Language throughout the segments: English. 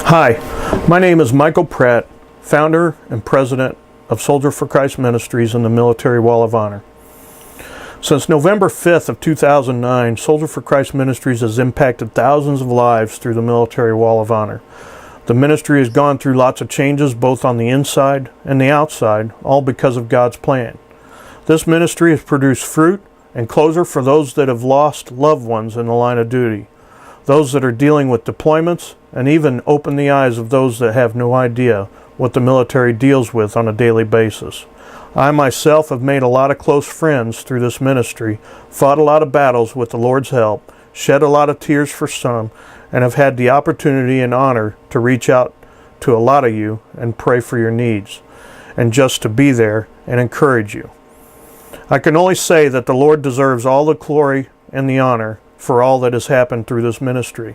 Hi, my name is Michael Pratt, founder and president of Soldier for Christ Ministries and the Military Wall of Honor. Since November 5th of 2009, Soldier for Christ Ministries has impacted thousands of lives through the Military Wall of Honor. The ministry has gone through lots of changes both on the inside and the outside, all because of God's plan. This ministry has produced fruit and closure for those that have lost loved ones in the line of duty, those that are dealing with deployments, and even open the eyes of those that have no idea what the military deals with on a daily basis. I myself have made a lot of close friends through this ministry, fought a lot of battles with the Lord's help, shed a lot of tears for some, and have had the opportunity and honor to reach out to a lot of you and pray for your needs, and just to be there and encourage you. I can only say that the Lord deserves all the glory and the honor for all that has happened through this ministry.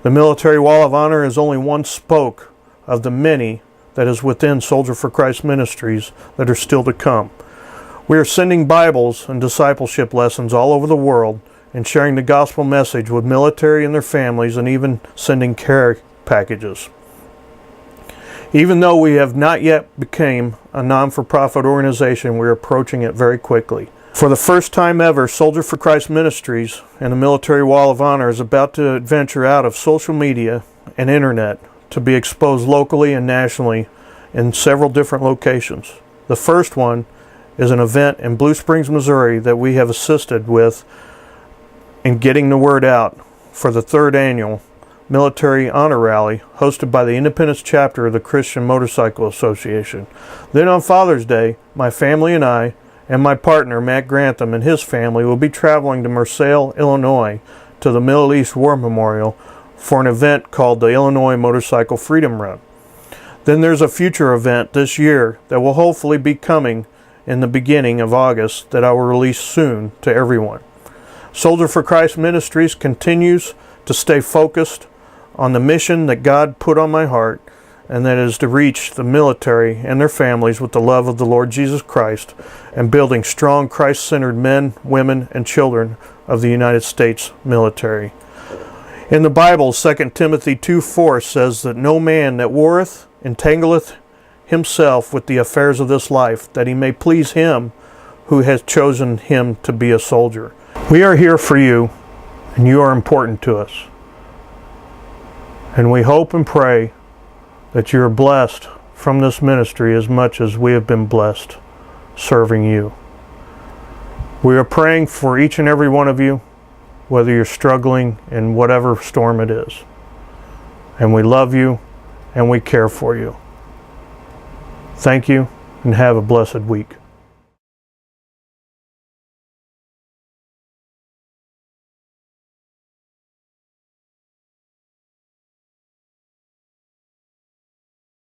The Military Wall of Honor is only one spoke of the many that is within Soldier for Christ Ministries that are still to come. We are sending Bibles and discipleship lessons all over the world and sharing the gospel message with military and their families, and even sending care packages. Even though we have not yet become a non-for-profit organization, we're approaching it very quickly. For the first time ever, Soldier for Christ Ministries and the Military Wall of Honor is about to venture out of social media and internet to be exposed locally and nationally in several different locations. The first one is an event in Blue Springs, Missouri that we have assisted with in getting the word out for the third annual Military Honor Rally hosted by the Independence chapter of the Christian Motorcycle Association. Then on Father's Day, my family and I and my partner Matt Grantham and his family will be traveling to Marseille, Illinois to the Middle East War Memorial for an event called the Illinois Motorcycle Freedom Run. Then there's a future event this year that will hopefully be coming in the beginning of August that I will release soon to everyone. Soldier for Christ Ministries continues to stay focused on the mission that God put on my heart, and that is to reach the military and their families with the love of the Lord Jesus Christ and building strong Christ-centered men, women, and children of the United States military. In the Bible, 2 Timothy 2:4 says that no man that warreth entangleth himself with the affairs of this life, that he may please him who has chosen him to be a soldier. We are here for you, and you are important to us. And we hope and pray that you are blessed from this ministry as much as we have been blessed serving you. We are praying for each and every one of you, whether you're struggling in whatever storm it is. And we love you and we care for you. Thank you and have a blessed week.